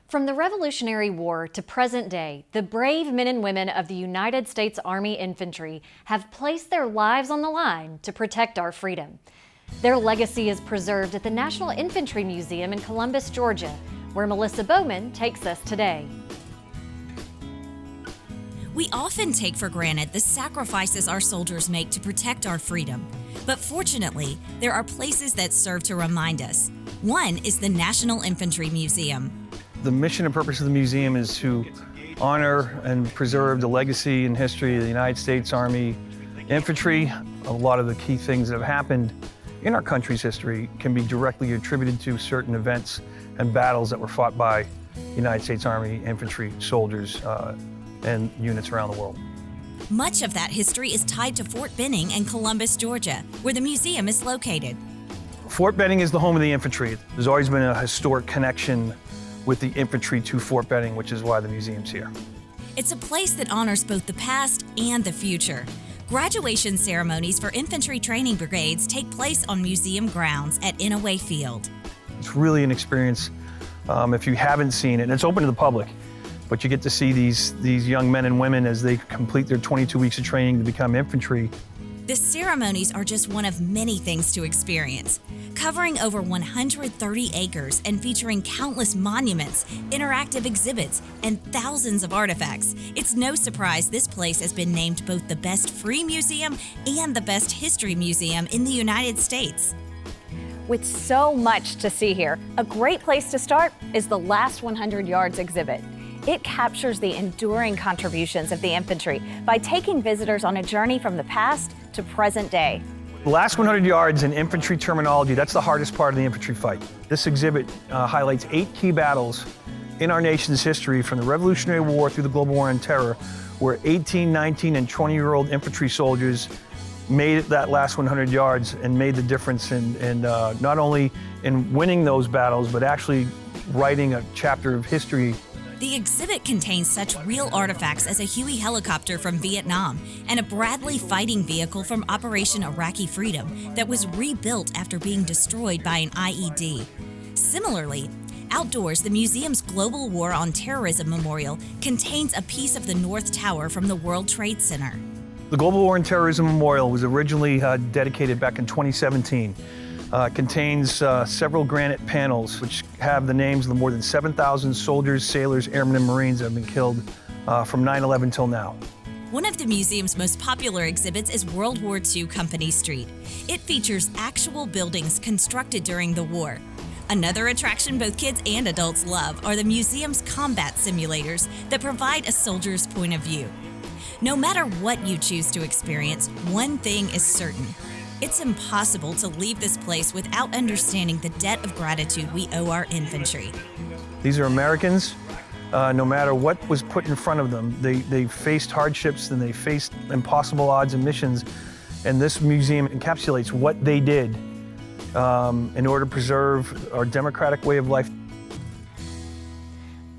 From the Revolutionary War to present day, the brave men and women of the United States Army Infantry have placed their lives on the line to protect our freedom. Their legacy is preserved at the National Infantry Museum in Columbus, Georgia, where Melissa Bowman takes us today. We often take for granted the sacrifices our soldiers make to protect our freedom. But fortunately, there are places that serve to remind us. One is the National Infantry Museum. The mission and purpose of the museum is to honor and preserve the legacy and history of the United States Army Infantry. A lot of the key things that have happened in our country's history can be directly attributed to certain events and battles that were fought by United States Army Infantry soldiers and units around the world. Much of that history is tied to Fort Benning in Columbus, Georgia, where the museum is located. Fort Benning is the home of the infantry. There's always been a historic connection with the infantry to Fort Benning, which is why the museum's here. It's a place that honors both the past and the future. Graduation ceremonies for infantry training brigades take place on museum grounds at Inouye Field. It's really an experience if you haven't seen it, and it's open to the public, but you get to see these young men and women as they complete their 22 weeks of training to become infantry. The ceremonies are just one of many things to experience. Covering over 130 acres and featuring countless monuments, interactive exhibits, and thousands of artifacts, it's no surprise this place has been named both the best free museum and the best history museum in the United States. With so much to see here, a great place to start is the Last 100 Yards exhibit. It captures the enduring contributions of the infantry by taking visitors on a journey from the past to present day. The last 100 yards in infantry terminology, that's the hardest part of the infantry fight. This exhibit highlights 8 key battles in our nation's history from the Revolutionary War through the Global War on Terror, where 18, 19, and 20-year-old infantry soldiers made it that last 100 yards and made the difference in not only in winning those battles, but actually writing a chapter of history. The exhibit contains such real artifacts as a Huey helicopter from Vietnam and a Bradley fighting vehicle from Operation Iraqi Freedom that was rebuilt after being destroyed by an IED. Similarly, outdoors, the museum's Global War on Terrorism Memorial contains a piece of the North Tower from the World Trade Center. The Global War on Terrorism Memorial was originally dedicated back in 2017. Contains several granite panels which have the names of the more than 7,000 soldiers, sailors, airmen, and Marines that have been killed from 9/11 till now. One of the museum's most popular exhibits is World War II Company Street. It features actual buildings constructed during the war. Another attraction both kids and adults love are the museum's combat simulators that provide a soldier's point of view. No matter what you choose to experience, one thing is certain. It's impossible to leave this place without understanding the debt of gratitude we owe our infantry. These are Americans. No matter what was put in front of them, they faced hardships and they faced impossible odds and missions. And this museum encapsulates what they did in order to preserve our democratic way of life.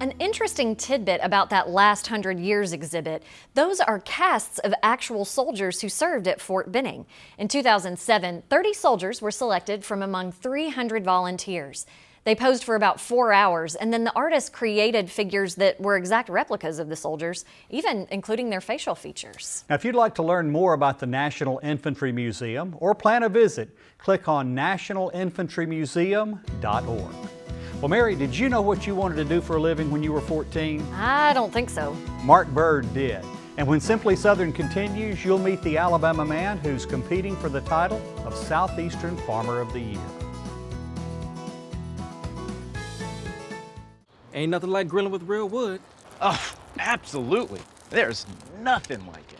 An interesting tidbit about that last 100 years exhibit, those are casts of actual soldiers who served at Fort Benning. In 2007, 30 soldiers were selected from among 300 volunteers. They posed for about 4 hours, and then the artists created figures that were exact replicas of the soldiers, even including their facial features. Now, if you'd like to learn more about the National Infantry Museum or plan a visit, click on nationalinfantrymuseum.org. Well, Mary, did you know what you wanted to do for a living when you were 14? I don't think so. Mark Bird did. And when Simply Southern continues, you'll meet the Alabama man who's competing for the title of Southeastern Farmer of the Year. Ain't nothing like grilling with real wood. Oh, absolutely. There's nothing like it.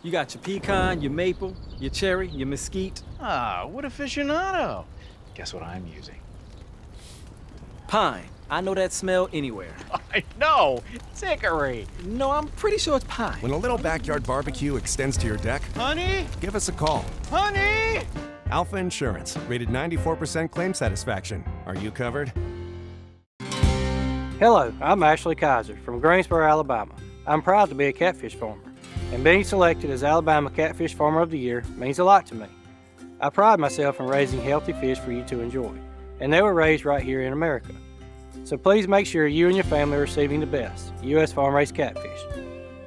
You got your pecan, your maple, your cherry, your mesquite. Ah, what aficionado. Guess what I'm using? Pine. I know that smell anywhere. I know. It's hickory. No, I'm pretty sure it's pine. When a little backyard barbecue extends to your deck, Honey? give us a call. Honey? Alpha Insurance, rated 94% claim satisfaction. Are you covered? Hello, I'm Ashley Kaiser from Greensboro, Alabama. I'm proud to be a catfish farmer, and being selected as Alabama Catfish Farmer of the Year means a lot to me. I pride myself in raising healthy fish for you to enjoy, and they were raised right here in America. So please make sure you and your family are receiving the best U.S. farm-raised catfish.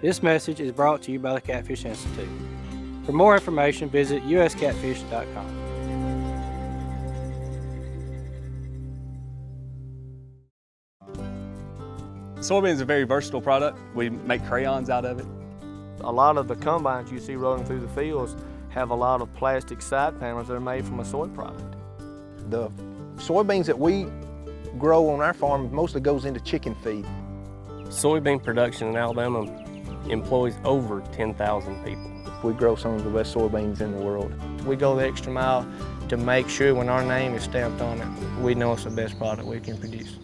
This message is brought to you by the Catfish Institute. For more information, visit uscatfish.com. Soybean is a very versatile product. We make crayons out of it. A lot of the combines you see rolling through the fields have a lot of plastic side panels that are made from a soy product. The soybeans that we grow on our farm mostly goes into chicken feed. Soybean production in Alabama employs over 10,000 people. We grow some of the best soybeans in the world. We go the extra mile to make sure when our name is stamped on it, we know it's the best product we can produce.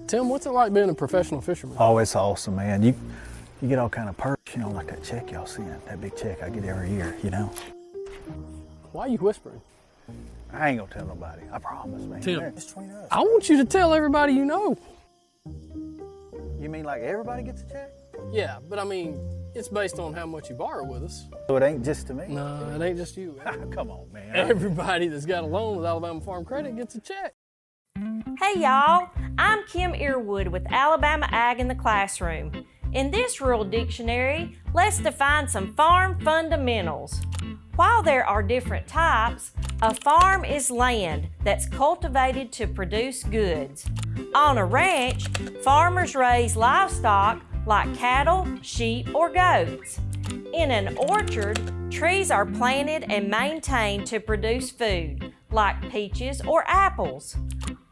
Tim, what's it like being a professional fisherman? Oh, it's awesome, man. You get all kind of perks, you know, like that check y'all see, that big check I get every year, you know. Why are you whispering? I ain't gonna tell nobody, I promise, man. Tim, it's between us. I want you to tell everybody you know. You mean like everybody gets a check? Yeah, but I mean, it's based on how much you borrow with us. So it ain't just to me? No, it ain't just you. Come on, man. Everybody that's got a loan with Alabama Farm Credit gets a check. Hey y'all, I'm Kim Earwood with Alabama Ag in the Classroom. In this rural dictionary, let's define some farm fundamentals. While there are different types, a farm is land that's cultivated to produce goods. On a ranch, farmers raise livestock like cattle, sheep, or goats. In an orchard, trees are planted and maintained to produce food, like peaches or apples.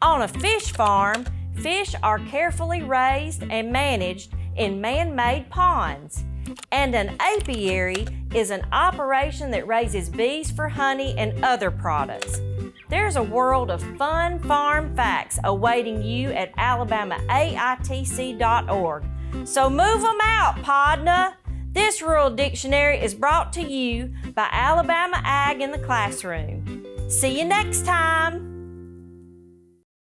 On a fish farm, fish are carefully raised and managed in man-made ponds. And an apiary is an operation that raises bees for honey and other products. There's a world of fun farm facts awaiting you at alabamaAITC.org. So move them out, Podna! This rural dictionary is brought to you by Alabama Ag in the Classroom. See you next time!